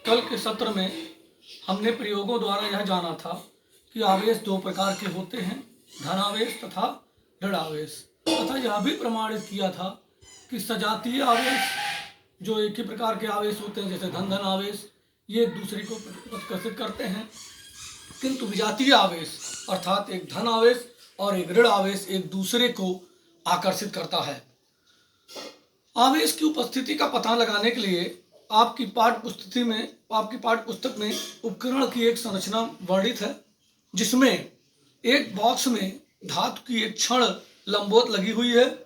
कल के सत्र में हमने प्रयोगों द्वारा यह जाना था कि आवेश दो प्रकार के होते हैं, धनावेश तथा ऋणावेश, तथा यह भी प्रमाणित किया था कि सजातीय आवेश जो एक ही प्रकार के आवेश होते हैं जैसे धन धन आवेश, ये एक दूसरे को प्रतिकर्षित करते हैं, किंतु विजातीय आवेश अर्थात एक धन आवेश और एक ऋण आवेश एक दूसरे को आकर्षित करता है। आवेश की उपस्थिति का पता लगाने के लिए आपकी पाठ्य पुस्तक में उपकरण की एक संरचना वर्णित है, जिसमें एक बॉक्स में धातु की एक क्षण लंबवत लगी हुई है,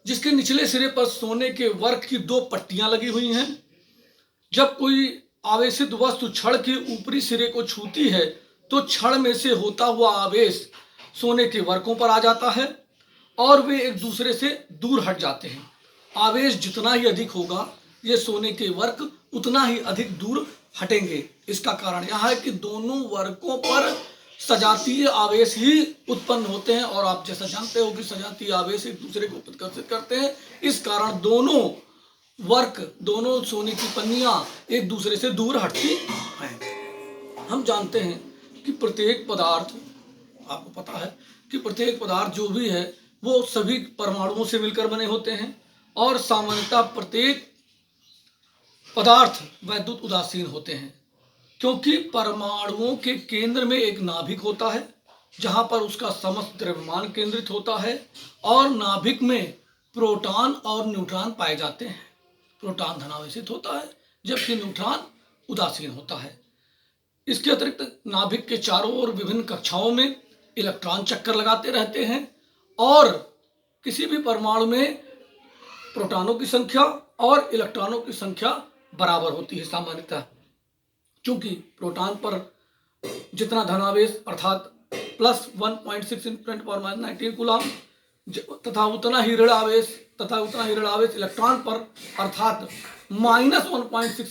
जिसके निचले सिरे पर सोने के वर्क की दो पट्टियां लगी हुई हैं। जब कोई आवेशित वस्तु छड़ के ऊपरी सिरे को छूती है तो छड़ में से होता हुआ आवेश सोने के वर्कों पर आ जाता है और वे एक दूसरे से दूर हट जाते हैं। आवेश जितना ही अधिक होगा ये सोने के वर्क उतना ही अधिक दूर हटेंगे। इसका कारण यह है कि दोनों वर्कों पर सजातीय आवेश ही उत्पन्न होते हैं और आप जैसा जानते हो कि सजातीय आवेश एक दूसरे को प्रतिकर्षित करते हैं। इस कारण दोनों सोने की पन्नियां एक दूसरे से दूर हटती हैं। हम जानते हैं कि प्रत्येक पदार्थ, आपको पता है कि प्रत्येक पदार्थ जो भी है वो सभी परमाणुओं से मिलकर बने होते हैं और सामान्यतः प्रत्येक पदार्थ वैद्युत उदासीन होते हैं, क्योंकि परमाणुओं के केंद्र में एक नाभिक होता है जहां पर उसका समस्त द्रव्यमान केंद्रित होता है और नाभिक में प्रोटॉन और न्यूट्रॉन पाए जाते हैं। प्रोटॉन धनावेशित होता है जबकि न्यूट्रॉन उदासीन होता है। इसके अतिरिक्त नाभिक के चारों ओर विभिन्न कक्षाओं में इलेक्ट्रॉन चक्कर लगाते रहते हैं और किसी भी परमाणु में प्रोटॉनों की संख्या और इलेक्ट्रॉनों की संख्या बराबर होती है सामान्यतः, क्योंकि प्रोटॉन पर जितना धनावेश अर्थात +1.6 × 10⁻⁹ कूलम तथा उतना ही ऋण आवेश इलेक्ट्रॉन पर अर्थात -1.6 ×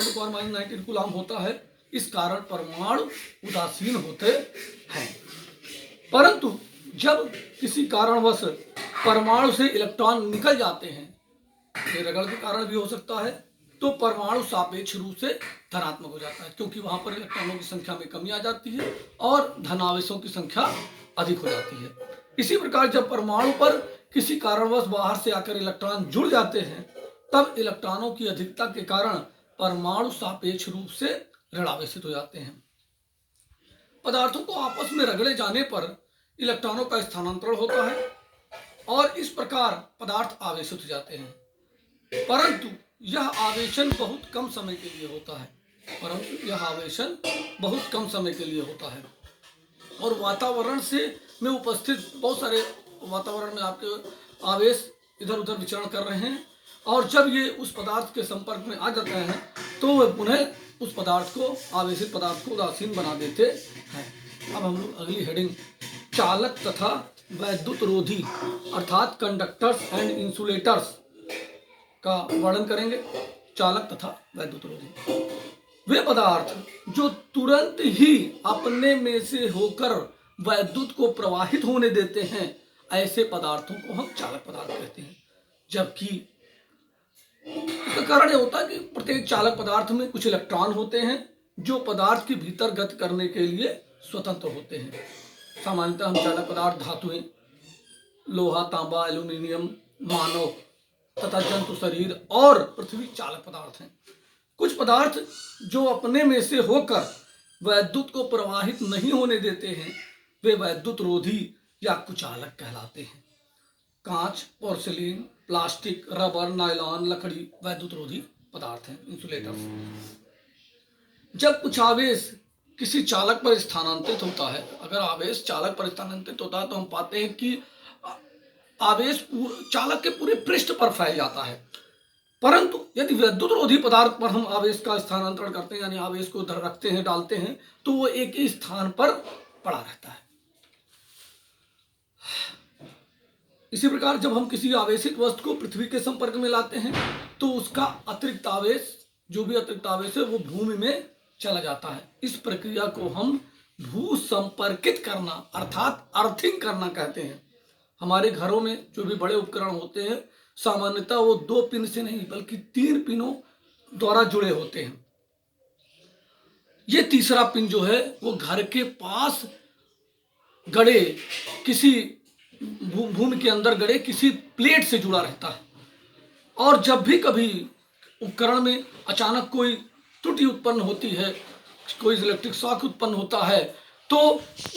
10⁻⁹ कूलम होता है। इस कारण परमाणु उदासीन होते हैं। परंतु जब किसी कारणवश परमाणु से इलेक्ट्रॉन निकल जाते हैं, ये रगड़ के कारण भी हो सकता है, तो परमाणु सापेक्ष रूप से धनात्मक हो जाता है, क्योंकि वहां पर इलेक्ट्रॉनों की संख्या में कमी आ जाती है और धनावेशों की संख्या अधिक हो जाती है। इसी प्रकार जब परमाणु पर किसी कारणवश बाहर से आकर इलेक्ट्रॉन जुड़ जाते हैं, तब इलेक्ट्रॉनों की अधिकता के कारण परमाणु सापेक्ष रूप से ऋणावेशित हो जाते हैं। पदार्थों को आपस में रगड़े जाने पर इलेक्ट्रॉनों का स्थानांतरण होता है और इस प्रकार पदार्थ आवेशित हो जाते हैं, परंतु यह आवेशन बहुत कम समय के लिए होता है और वातावरण में उपस्थित बहुत सारे वातावरण में आपके आवेश इधर उधर विचरण कर रहे हैं और जब ये उस पदार्थ के संपर्क में आ जाते हैं तो वे पुनः उस आवेशित पदार्थ को उदासीन बना देते हैं। अब हम लोग अगली हेडिंग चालक तथा वैद्युत रोधी अर्थात कंडक्टर्स एंड इंसुलेटर्स का वर्णन करेंगे। चालक तथा वैद्युत रोधी वे पदार्थ जो तुरंत ही अपने में से होकर वैद्युत को प्रवाहित होने देते हैं, ऐसे पदार्थों को हम चालक पदार्थ कहते हैं। जबकि इसका कारण यह होता है कि प्रत्येक चालक पदार्थ में कुछ इलेक्ट्रॉन होते हैं जो पदार्थ के भीतर गति करने के लिए स्वतंत्र होते हैं। सामान्यतः हम चालक पदार्थ धातुएं, लोहा, तांबा, एल्यूमिनियम, मानव तथा जंतु शरीर और पृथ्वी चालक पदार्थ हैं। कुछ पदार्थ जो अपने में से होकर वैद्युत को प्रवाहित नहीं होने देते हैं, वे वैद्युत रोधी या कुचालक कहलाते हैं। कांच, पोर्सिलीन, प्लास्टिक, रबर, नायलॉन, लकड़ी वैद्युत रोधी पदार्थ हैं, इंसुलेटर्स। जब कुछ आवेश किसी चालक पर स्थानांतरित होता है, अगर आवेश चालक पर स्थानांतरित होता है तो हम पाते हैं कि आवेश चालक के पूरे पृष्ठ पर फैल जाता है। परंतु यदि विद्युत रोधी पदार्थ पर हम आवेश का स्थानांतरण करते हैं, यानी आवेश को उधर रखते हैं, डालते हैं, तो वो एक ही स्थान पर पड़ा रहता है। इसी प्रकार जब हम किसी आवेशित वस्तु को पृथ्वी के संपर्क में लाते हैं तो उसका अतिरिक्त आवेश है वो भूमि में चला जाता है। इस प्रक्रिया को हम भू संपर्कित करना अर्थात अर्थिंग करना कहते हैं। हमारे घरों में जो भी बड़े उपकरण होते हैं सामान्यतः वो 2 पिन से नहीं बल्कि 3 पिनों द्वारा जुड़े होते हैं। ये तीसरा पिन जो है वो घर के पास गड़े किसी भूमि के अंदर गड़े किसी प्लेट से जुड़ा रहता है, और जब भी कभी उपकरण में अचानक कोई त्रुटि उत्पन्न होती है, कोई इलेक्ट्रिक शॉक उत्पन्न होता है, तो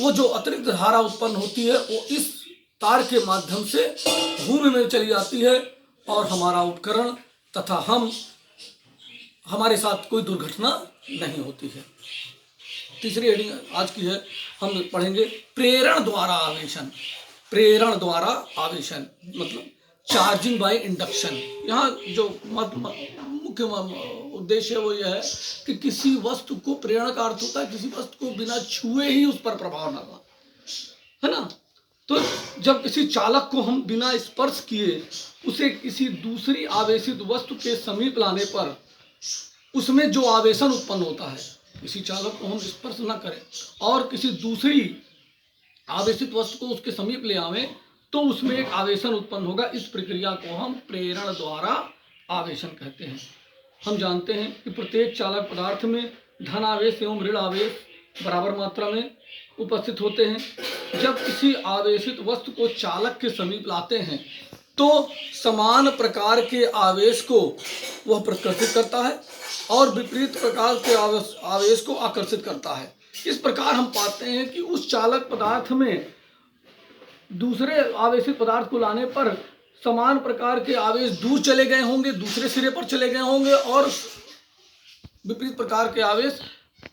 वो जो अतिरिक्त धारा उत्पन्न होती है वो इस तार के माध्यम से भूमि में चली जाती है और हमारा उपकरण तथा हमारे साथ कोई दुर्घटना नहीं होती है। तीसरी हेडिंग आज की है, हम पढ़ेंगे प्रेरण द्वारा आवेशन। प्रेरण द्वारा आवेशन मतलब चार्जिंग बाय इंडक्शन। यहाँ जो मुख्य उद्देश्य है वो यह है कि किसी वस्तु को, प्रेरण का अर्थ होता है किसी वस्तु को बिना छुए ही उस पर प्रभाव डालना, है ना। तो जब किसी चालक को हम बिना स्पर्श किए उसे किसी दूसरी आवेशित वस्तु के समीप लाने पर उसमें जो आवेशन उत्पन्न होता है, किसी चालक को हम स्पर्श न करें और किसी दूसरी आवेशित वस्तु को उसके समीप ले आवें तो उसमें एक आवेशन उत्पन्न होगा। इस प्रक्रिया को हम प्रेरण द्वारा आवेशन कहते हैं। हम जानते हैं कि प्रत्येक चालक पदार्थ में धन आवेश एवं ऋण आवेश बराबर मात्रा में उपस्थित होते हैं। जब किसी आवेशित वस्तु को चालक के समीप लाते हैं तो समान प्रकार के आवेश को वह प्रतिकर्षित करता है और विपरीत प्रकार के आवेश को आकर्षित करता है। इस प्रकार हम पाते हैं कि उस चालक पदार्थ में दूसरे आवेशित पदार्थ को लाने पर समान प्रकार के आवेश दूर चले गए होंगे, दूसरे सिरे पर चले गए होंगे, और विपरीत प्रकार के आवेश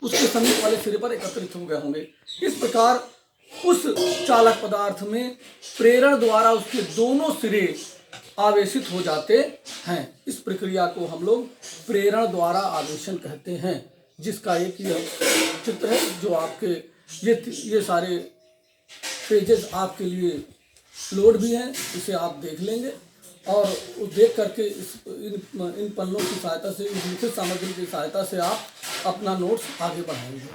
उसके समीप वाले सिरे पर एकत्रित हो गए होंगे। इस प्रकार उस चालक पदार्थ में प्रेरण द्वारा उसके दोनों सिरे आवेशित हो जाते हैं। इस प्रक्रिया को हम लोग प्रेरण द्वारा आवेशन कहते हैं, जिसका एक यह चित्र है जो आपके ये सारे पेजेस आपके लिए लोड भी हैं, इसे आप देख लेंगे और देख करके इन पन्नों की सहायता से, इस लिखित सामग्री की सहायता से आप अपना नोट्स आगे बढ़ाएंगे।